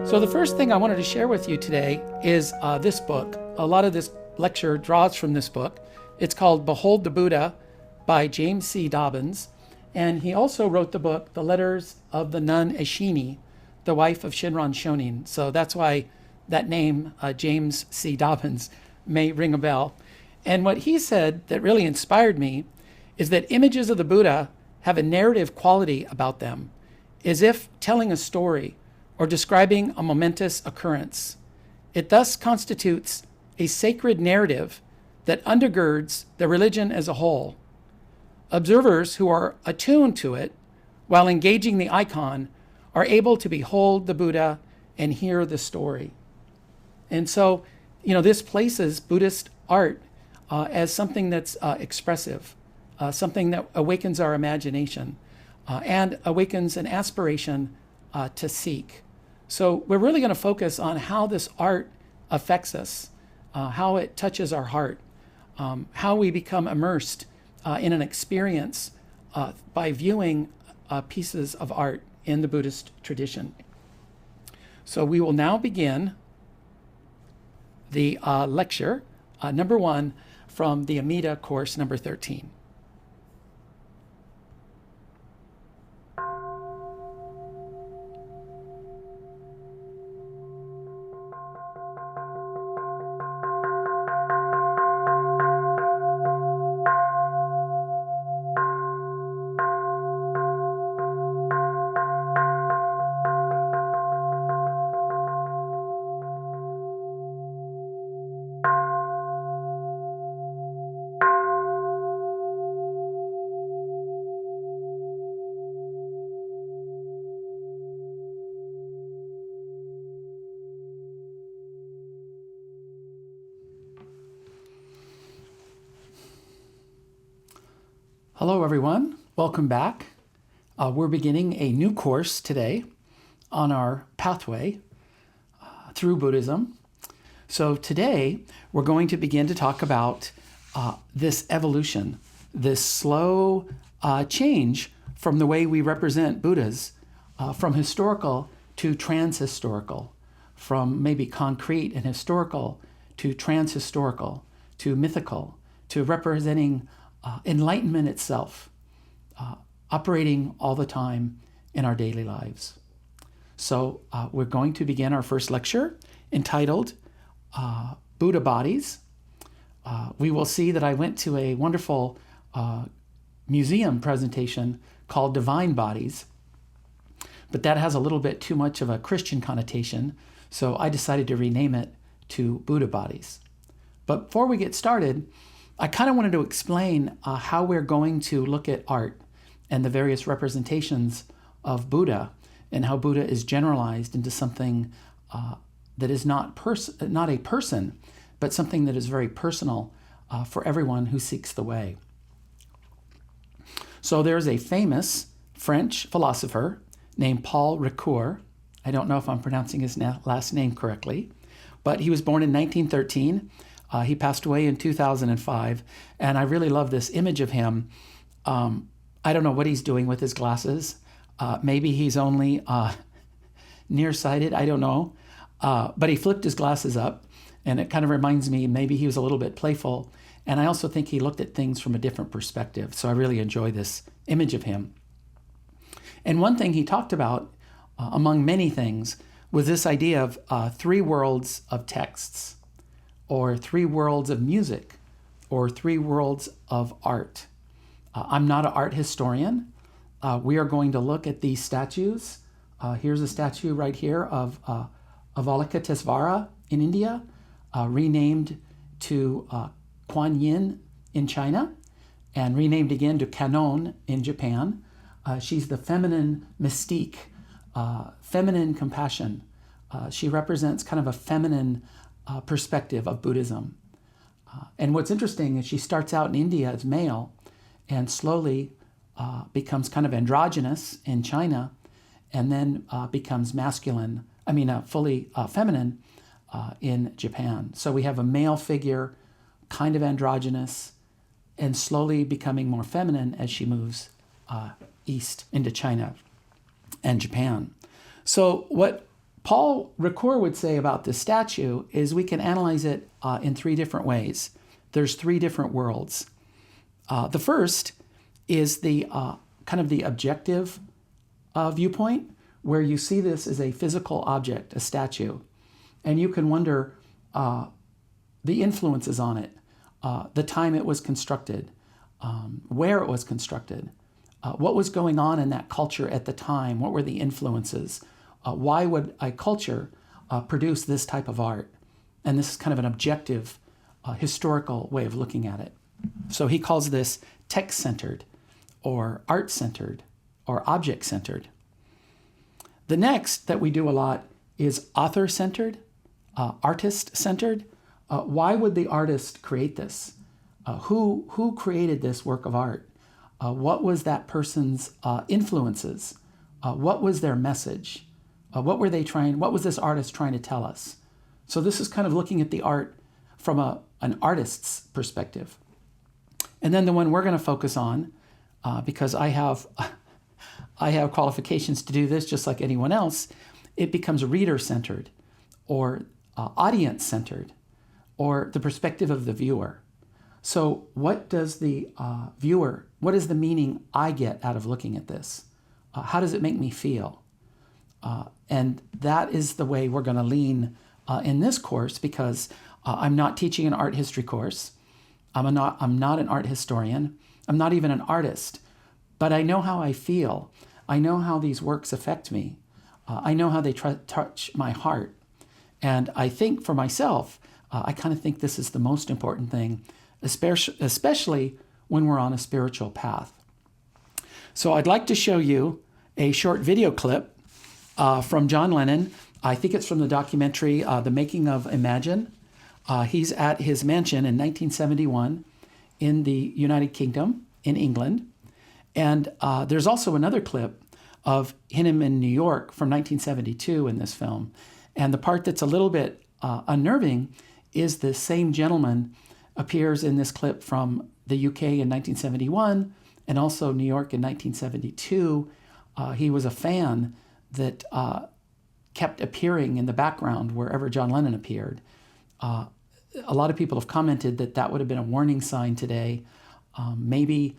So the first thing I wanted to share with you today is this book. A lot of this lecture draws from this book. It's called Behold the Buddha by James C. Dobbins. And he also wrote the book, The Letters of the Nun Eshini, the wife of Shinran Shonin. So that's why that name, James C. Dobbins, may ring a bell. And what he said that really inspired me is that images of the Buddha have a narrative quality about them, as if telling a story or describing a momentous occurrence. It thus constitutes a sacred narrative that undergirds the religion as a whole. Observers who are attuned to it while engaging the icon are able to behold the Buddha and hear the story. And so, this places Buddhist art as something that's expressive, something that awakens our imagination and awakens an aspiration to seek. So we're really going to focus on how this art affects us, how it touches our heart, how we become immersed in an experience by viewing pieces of art in the Buddhist tradition. So we will now begin the lecture, number 1, from the Amida course number 13. Hello, everyone. Welcome back. We're beginning a new course today on our pathway through Buddhism. So today, we're going to begin to talk about this evolution, this slow change from the way we represent Buddhas, from historical to transhistorical, from maybe concrete and historical to transhistorical, to mythical, to representing enlightenment itself, operating all the time in our daily lives. So we're going to begin our first lecture entitled Buddha Bodies. We will see that I went to a wonderful museum presentation called Divine Bodies, but that has a little bit too much of a Christian connotation, so I decided to rename it to Buddha Bodies. But before we get started, I kind of wanted to explain how we're going to look at art and the various representations of Buddha and how Buddha is generalized into something that is not a person, but something that is very personal for everyone who seeks the way. So there's a famous French philosopher named Paul Ricoeur. I don't know if I'm pronouncing his last name correctly, but he was born in 1913. He passed away in 2005, and I really love this image of him. I don't know what he's doing with his glasses. Maybe he's only nearsighted, I don't know. But he flipped his glasses up, and it kind of reminds me maybe he was a little bit playful. And I also think he looked at things from a different perspective, so I really enjoy this image of him. And one thing he talked about, among many things, was this idea of 3 worlds of texts, or 3 worlds of music, or 3 worlds of art. I'm not an art historian. We are going to look at these statues. Here's a statue right here of Avalokitesvara in India, renamed to Kuan Yin in China, and renamed again to Kannon in Japan. She's the feminine mystique, feminine compassion. She represents kind of a feminine perspective of Buddhism. And what's interesting is she starts out in India as male and slowly becomes kind of androgynous in China, and then becomes fully feminine in Japan. So we have a male figure, kind of androgynous, and slowly becoming more feminine as she moves east into China and Japan. So what Paul Ricoeur would say about this statue is we can analyze it in three different ways. There's three different worlds. The first is the kind of the objective viewpoint, where you see this as a physical object, a statue, and you can wonder the influences on it, the time it was constructed, where it was constructed, what was going on in that culture at the time, what were the influences, why would a culture produce this type of art? And this is kind of an objective, historical way of looking at it. So he calls this text-centered, or art-centered, or object-centered. The next that we do a lot is author-centered, artist-centered. Why would the artist create this? Who created this work of art? What was that person's influences? What was their message? What was this artist trying to tell us? So this is kind of looking at the art from an artist's perspective. And then the one we're going to focus on, because I have qualifications to do this just like anyone else, it becomes reader-centered, or audience-centered, or the perspective of the viewer. So what does the viewer, what is the meaning I get out of looking at this? How does it make me feel? And that is the way we're going to lean in this course, because I'm not teaching an art history course. I'm not an art historian. I'm not even an artist. But I know how I feel. I know how these works affect me. I know how they touch my heart. And I think for myself, I kind of think this is the most important thing, especially when we're on a spiritual path. So I'd like to show you a short video clip from John Lennon. I think it's from the documentary, The Making of Imagine. He's at his mansion in 1971 in the United Kingdom, in England. And there's also another clip of him in New York from 1972 in this film. And the part that's a little bit unnerving is the same gentleman appears in this clip from the UK in 1971 and also New York in 1972. He was a fan that kept appearing in the background wherever John Lennon appeared. A lot of people have commented that that would have been a warning sign today. Maybe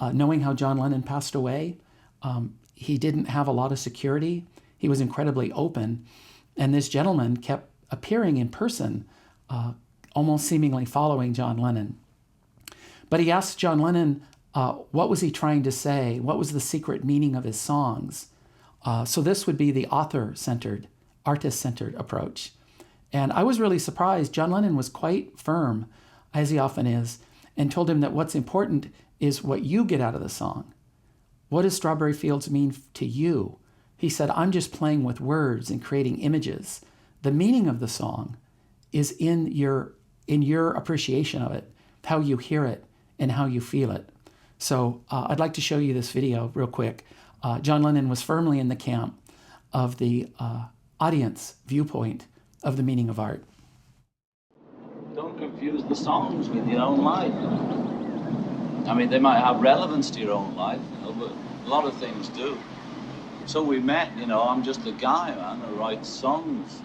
knowing how John Lennon passed away, he didn't have a lot of security. He was incredibly open. And this gentleman kept appearing in person, almost seemingly following John Lennon. But he asked John Lennon, what was he trying to say? What was the secret meaning of his songs? So this would be the author-centered, artist-centered approach. And I was really surprised. John Lennon was quite firm, as he often is, and told him that what's important is what you get out of the song. What does Strawberry Fields mean to you? He said, I'm just playing with words and creating images. The meaning of the song is in your appreciation of it, how you hear it and how you feel it. So I'd like to show you this video real quick. John Lennon was firmly in the camp of the audience viewpoint of the meaning of art. Don't confuse the songs with your own life. I mean, they might have relevance to your own life, but a lot of things do. So we met, I'm just a guy, man, who writes songs.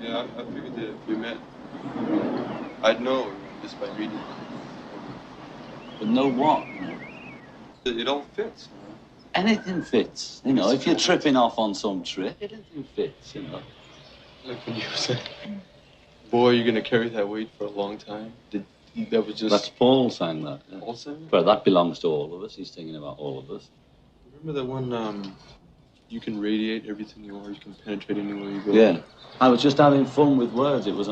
Yeah, I figured that if we met, I'd know just by reading it. But know what? It all fits. Anything fits, if you're tripping off on some trip, anything fits, Like when you said, boy, you're gonna carry that weight for a long time. That was just... That's Paul saying that. Yeah. Paul saying that? But that belongs to all of us. He's thinking about all of us. Remember that one, you can radiate everything you are, you can penetrate anywhere you go? Yeah. I was just having fun with words. It was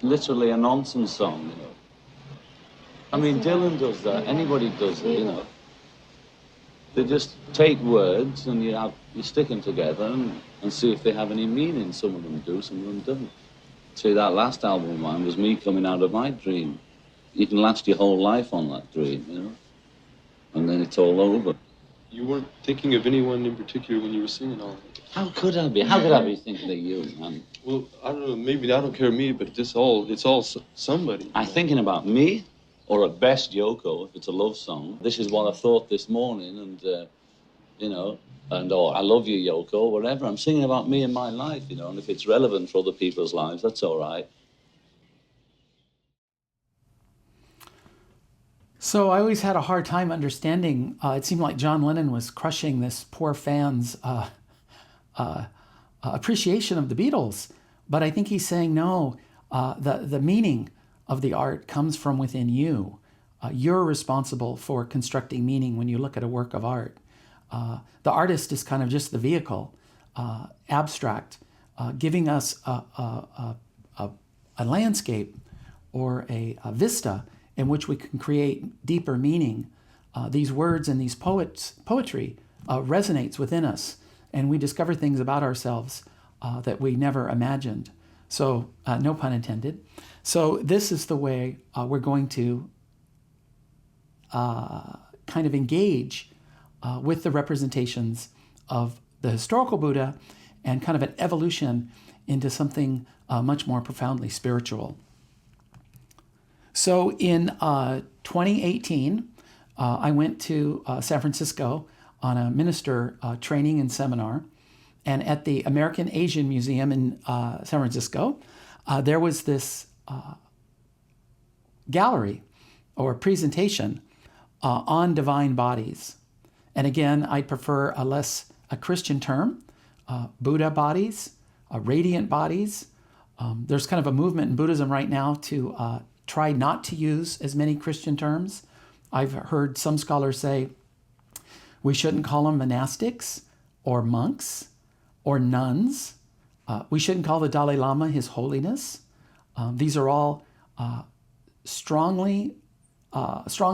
literally a nonsense song, I mean, Dylan does that. Anybody does it, They just take words and you stick them together and see if they have any meaning. Some of them do, some of them don't. See, that last album of mine was me coming out of my dream. You can last your whole life on that dream, and then it's all over. You weren't thinking of anyone in particular when you were singing all of it. How could I be? How could I be thinking of you, man? Well, I don't know, maybe I don't care me, but it's all somebody. I'm thinking about me, or at best Yoko, if it's a love song. This is what I thought this morning, and and or I love you, Yoko, whatever. I'm singing about me and my life, and if it's relevant for other people's lives, that's all right. So I always had a hard time understanding. It seemed like John Lennon was crushing this poor fan's appreciation of the Beatles. But I think he's saying, no, the meaning of the art comes from within you. You're responsible for constructing meaning when you look at a work of art. The artist is kind of just the vehicle, abstract, giving us a landscape or a vista in which we can create deeper meaning. These words and these poetry resonates within us, and we discover things about ourselves that we never imagined. So, no pun intended. So this is the way we're going to kind of engage with the representations of the historical Buddha and kind of an evolution into something much more profoundly spiritual. So in 2018, I went to San Francisco on a minister training and seminar. And at the American Asian Museum in San Francisco, there was this gallery or presentation on divine bodies. And again, I'd prefer a Christian term, Buddha bodies, radiant bodies. There's kind of a movement in Buddhism right now to try not to use as many Christian terms. I've heard some scholars say we shouldn't call them monastics or monks or nuns. We shouldn't call the Dalai Lama His Holiness. These are all strong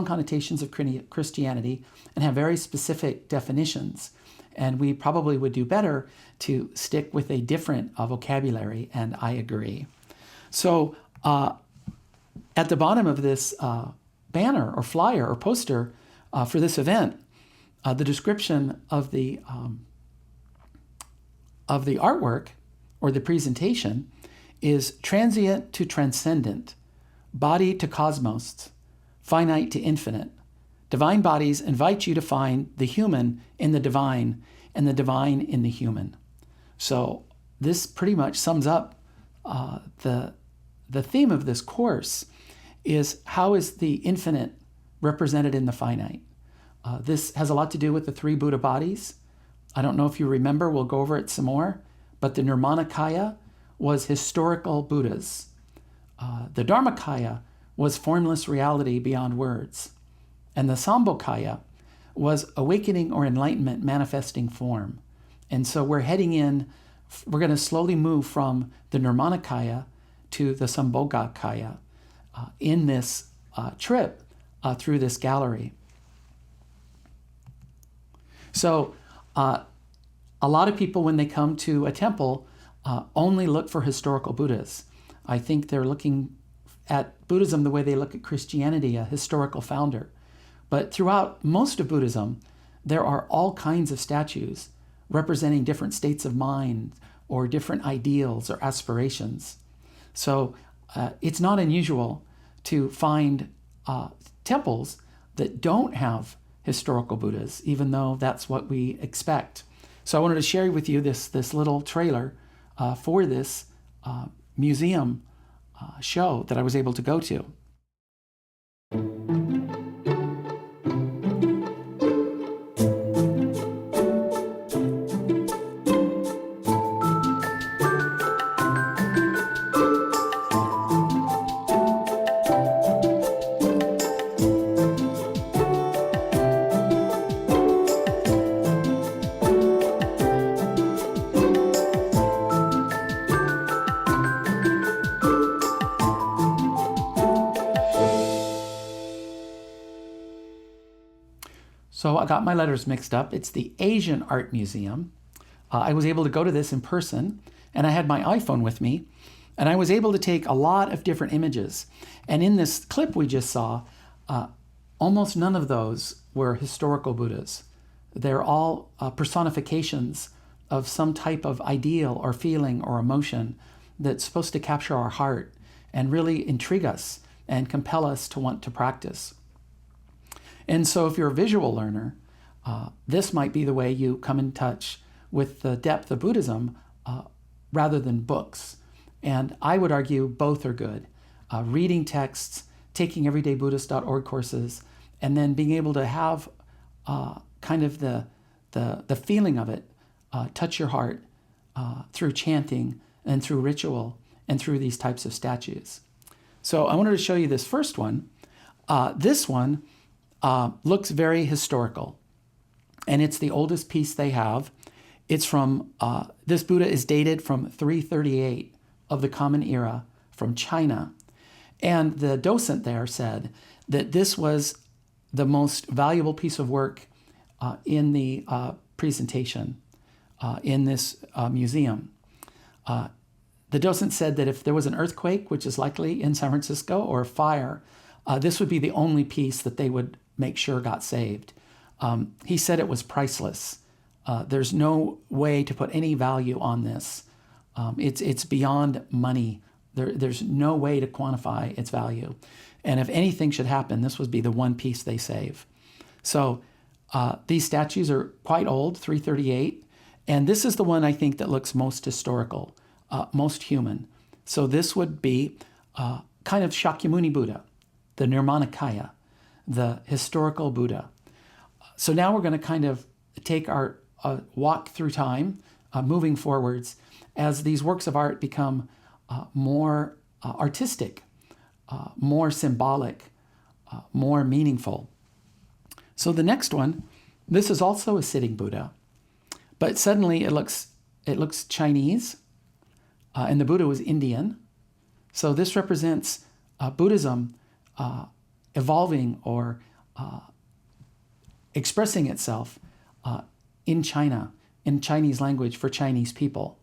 connotations of Christianity and have very specific definitions. And we probably would do better to stick with a different vocabulary, and I agree. So at the bottom of this banner or flyer or poster for this event, the description of the artwork or the presentation is transient to transcendent, body to cosmos, finite to infinite. Divine bodies invite you to find the human in the divine and the divine in the human. So this pretty much sums up the theme of this course is how is the infinite represented in the finite? This has a lot to do with the three Buddha bodies. I don't know if you remember, we'll go over it some more, but the Nirmanakaya was historical Buddhas. The Dharmakaya was formless reality beyond words. And the Sambhogakaya was awakening or enlightenment manifesting form. And so we're going to slowly move from the Nirmanakaya to the Sambhogakaya in this trip through this gallery. So a lot of people, when they come to a temple, only look for historical Buddhas. I think they're looking at Buddhism the way they look at Christianity, a historical founder. But throughout most of Buddhism, there are all kinds of statues representing different states of mind or different ideals or aspirations. So it's not unusual to find temples that don't have historical Buddhas, even though that's what we expect. So I wanted to share with you this little trailer for this museum show that I was able to go to. So I got my letters mixed up. It's the Asian Art Museum. I was able to go to this in person, and I had my iPhone with me, and I was able to take a lot of different images. And in this clip we just saw, almost none of those were historical Buddhas. They're all personifications of some type of ideal or feeling or emotion that's supposed to capture our heart and really intrigue us and compel us to want to practice. And so if you're a visual learner, this might be the way you come in touch with the depth of Buddhism rather than books. And I would argue both are good. Reading texts, taking everydaybuddhist.org courses, and then being able to have kind of the feeling of it touch your heart through chanting and through ritual and through these types of statues. So I wanted to show you this first one. This one looks very historical, and it's the oldest piece they have. It's from, this Buddha is dated from 338 of the Common Era from China. And the docent there said that this was the most valuable piece of work in the presentation in this museum. The docent said that if there was an earthquake, which is likely in San Francisco, or a fire, this would be the only piece that they would make sure got saved. He said it was priceless. There's no way to put any value on this. It's beyond money. There's no way to quantify its value. And if anything should happen, this would be the one piece they save. So these statues are quite old, 338. And this is the one I think that looks most historical, most human. So this would be kind of Shakyamuni Buddha, the Nirmanakaya, the historical Buddha. So now we're going to kind of take our walk through time, moving forwards, as these works of art become more artistic, more symbolic, more meaningful. So the next one, this is also a sitting Buddha, but suddenly it looks Chinese, and the Buddha was Indian. So this represents Buddhism evolving or expressing itself in China, in Chinese language for Chinese people.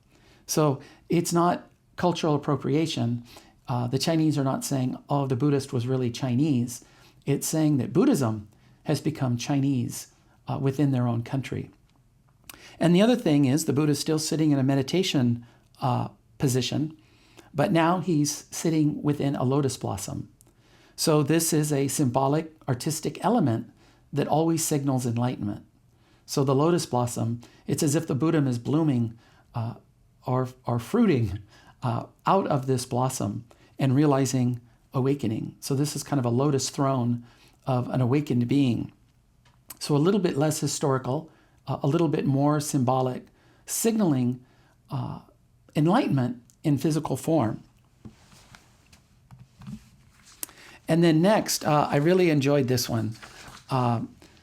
So it's not cultural appropriation. The Chinese are not saying, oh, the Buddhist was really Chinese. It's saying that Buddhism has become Chinese within their own country. And the other thing is the Buddha is still sitting in a meditation position, but now he's sitting within a lotus blossom. So this is a symbolic, artistic element that always signals enlightenment. So the lotus blossom, it's as if the Buddha is blooming or fruiting out of this blossom and realizing awakening. So this is kind of a lotus throne of an awakened being. So a little bit less historical, a little bit more symbolic, signaling enlightenment in physical form. And then next, I really enjoyed this one.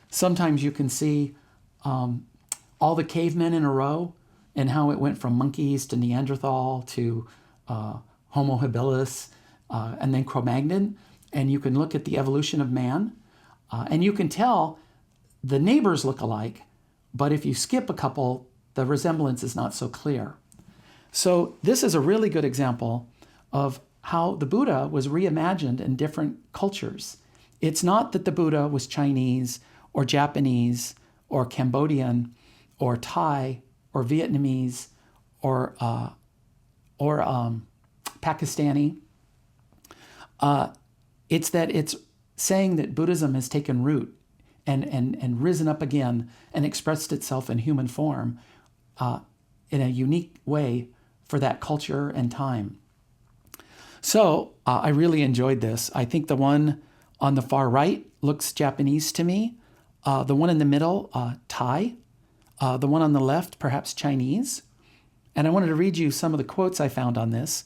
Sometimes you can see all the cavemen in a row and how it went from monkeys to Neanderthal to Homo habilis and then Cro-Magnon. And you can look at the evolution of man and you can tell the neighbors look alike, but if you skip a couple, the resemblance is not so clear. So this is a really good example of how the Buddha was reimagined in different cultures. It's not that the Buddha was Chinese or Japanese or Cambodian or Thai or Vietnamese or Pakistani. It's that it's saying that Buddhism has taken root and risen up again and expressed itself in human form in a unique way for that culture and time. So I really enjoyed this. I think the one on the far right looks Japanese to me. The one in the middle, Thai. The one on the left, perhaps Chinese. And I wanted to read you some of the quotes I found on this.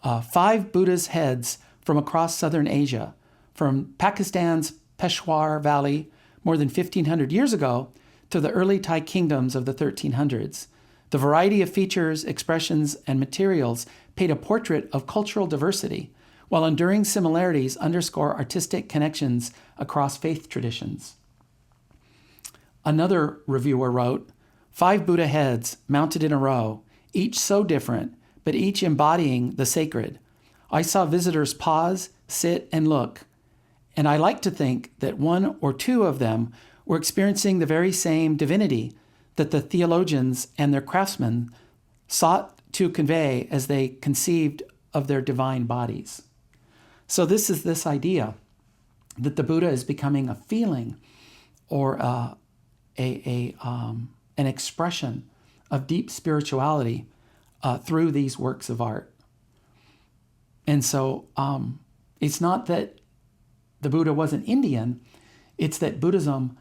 5 Buddha's heads from across southern Asia, from Pakistan's Peshawar Valley more than 1,500 years ago to the early Thai kingdoms of the 1300s. The variety of features, expressions, and materials paint a portrait of cultural diversity, while enduring similarities underscore artistic connections across faith traditions. Another reviewer wrote, 5 Buddha heads mounted in a row, each so different, but each embodying the sacred. I saw visitors pause, sit, and look, and I like to think that 1 or 2 of them were experiencing the very same divinity that the theologians and their craftsmen sought to convey as they conceived of their divine bodies. So this is this idea that the Buddha is becoming a feeling or an expression of deep spirituality through these works of art. And so it's not that the Buddha wasn't Indian, it's that Buddhism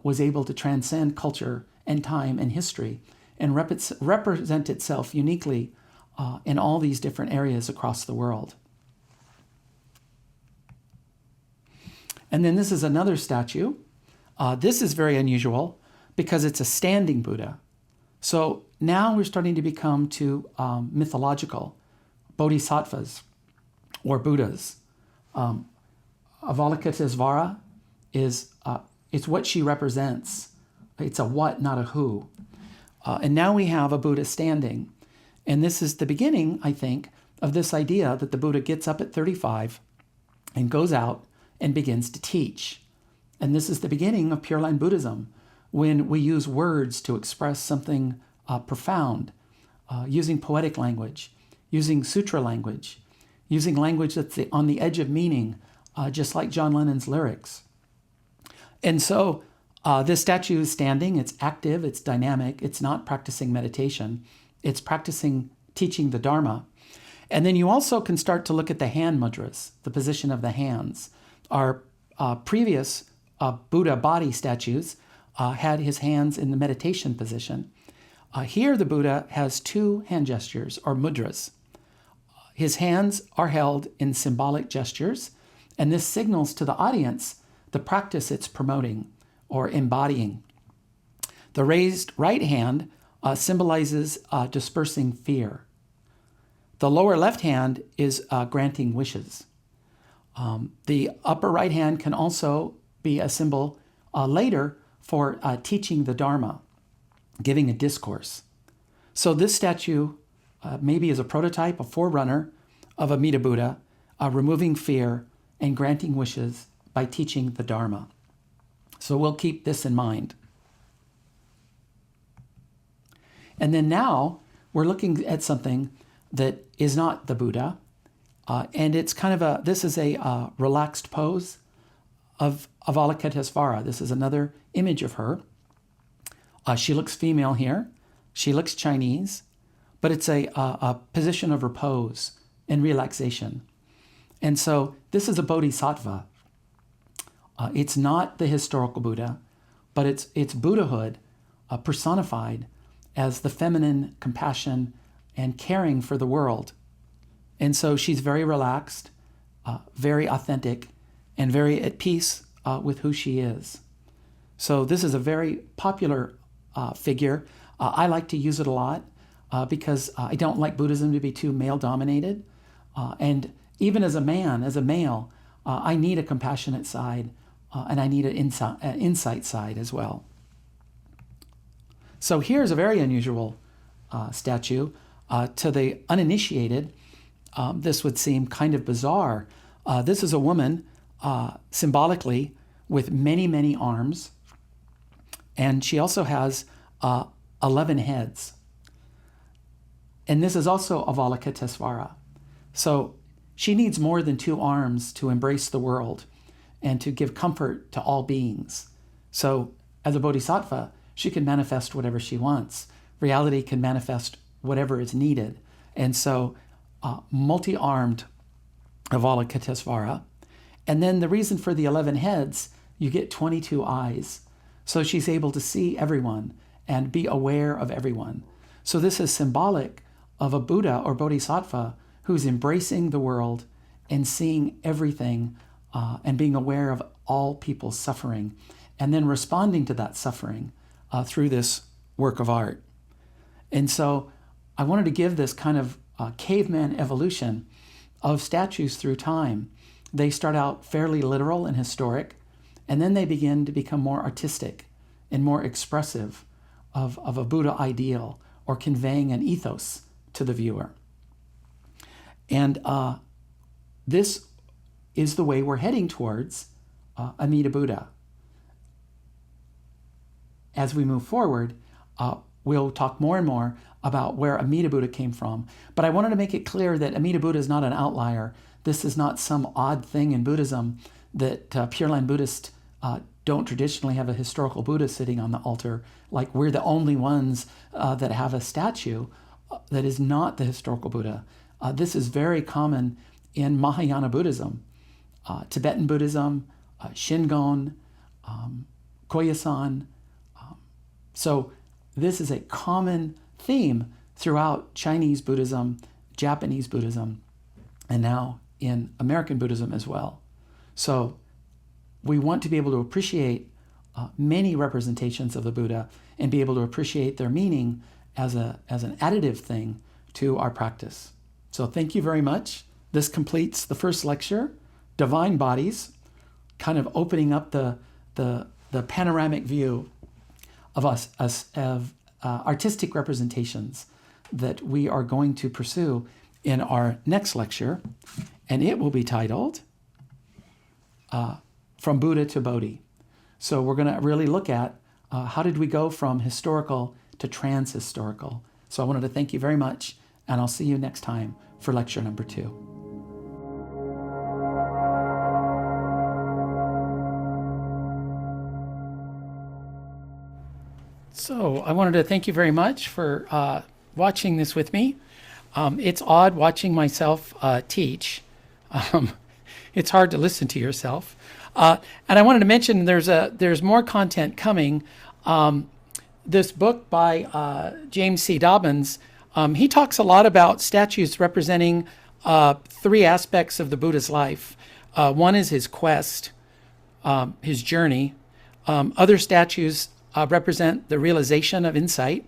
was able to transcend culture and time and history and represent itself uniquely in all these different areas across the world. And then this is another statue. This is very unusual because it's a standing Buddha. So now we're starting to become to mythological bodhisattvas or Buddhas. Avalokitesvara is it's what she represents. It's a what, not a who. And now we have a Buddha standing. And this is the beginning, I think, of this idea that the Buddha gets up at 35 and goes out and begins to teach. And this is the beginning of Pure Land Buddhism, when we use words to express something profound, using poetic language, using sutra language, using language that's on the edge of meaning, just like John Lennon's lyrics. And so this statue is standing, it's active, it's dynamic, it's not practicing meditation, it's practicing teaching the Dharma. And then you also can start to look at the hand mudras, the position of the hands. Our previous Buddha body statues had his hands in the meditation position. Here the Buddha has two hand gestures, or mudras. His hands are held in symbolic gestures, and this signals to the audience the practice it's promoting or embodying. The raised right hand symbolizes dispersing fear. The lower left hand is granting wishes. The upper right hand can also be a symbol later for teaching the Dharma, giving a discourse. So this statue maybe is a prototype, a forerunner of Amida Buddha, removing fear and granting wishes by teaching the Dharma. So we'll keep this in mind. And then now we're looking at something that is not the Buddha, and it's kind of this is a relaxed pose of Avalokitesvara. This is another image of her. She looks female here. She looks Chinese, but it's a position of repose and relaxation. And so this is a bodhisattva. It's not the historical Buddha, but it's Buddhahood personified as the feminine compassion and caring for the world. And so she's very relaxed, very authentic, and very at peace with who she is. So this is a very popular figure. I like to use it a lot because I don't like Buddhism to be too male-dominated. And even as a man, as a male, I need a compassionate side, and I need an insight side as well. So here's a very unusual statue. To the uninitiated, this would seem kind of bizarre. This is a woman symbolically with many, many arms, and she also has 11 heads. And this is also Avalokitesvara. So she needs more than 2 arms to embrace the world and to give comfort to all beings. So as a bodhisattva, she can manifest whatever she wants. Reality can manifest whatever is needed. And so multi-armed Avalokitesvara. And then the reason for the 11 heads, you get 22 eyes. So she's able to see everyone and be aware of everyone. So this is symbolic of a Buddha or bodhisattva who's embracing the world and seeing everything and being aware of all people's suffering, and then responding to that suffering through this work of art. And so I wanted to give this kind of caveman evolution of statues through time. They start out fairly literal and historic, and then they begin to become more artistic and more expressive of a Buddha ideal or conveying an ethos to the viewer. And this is the way we're heading towards Amida Buddha. As we move forward, we'll talk more and more about where Amida Buddha came from. But I wanted to make it clear that Amida Buddha is not an outlier. This is not some odd thing in Buddhism that Pure Land Buddhists don't traditionally have a historical Buddha sitting on the altar. Like we're the only ones that have a statue that is not the historical Buddha. This is very common in Mahayana Buddhism, Tibetan Buddhism, Shingon, Koyasan. So this is a common theme throughout Chinese Buddhism, Japanese Buddhism, and now in American Buddhism as well. So we want to be able to appreciate many representations of the Buddha and be able to appreciate their meaning as an additive thing to our practice. So thank you very much. This completes the first lecture, Divine Bodies, kind of opening up the panoramic view of of artistic representations that we are going to pursue in our next lecture, and it will be titled From Buddha to Bodhi. So we're going to really look at how did we go from historical to trans-historical. So I wanted to thank you very much, and I'll see you next time for lecture number 2. So I wanted to thank you very much for watching this with me. It's odd watching myself teach. It's hard to listen to yourself. And I wanted to mention there's more content coming. This book by James C. Dobbins, he talks a lot about statues representing 3 aspects of the Buddha's life. One is his quest, his journey. Other statues represent the realization of insight.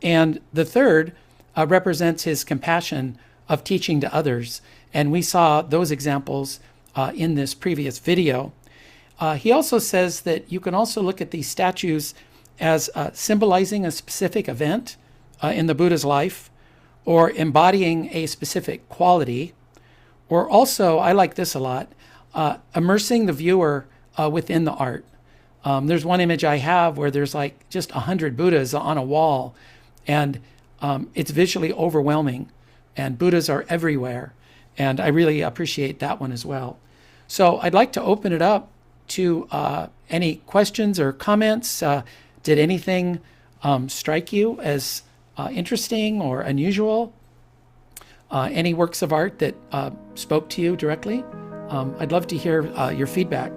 And the third represents his compassion of teaching to others. And we saw those examples in this previous video. He also says that you can also look at these statues as symbolizing a specific event in the Buddha's life, or embodying a specific quality, or also, I like this a lot, immersing the viewer within the art. There's one image I have where there's like just 100 Buddhas on a wall, and it's visually overwhelming, and Buddhas are everywhere, and I really appreciate that one as well. So I'd like to open it up to any questions or comments. Did anything strike you as interesting or unusual? Any works of art that spoke to you directly? I'd love to hear your feedback.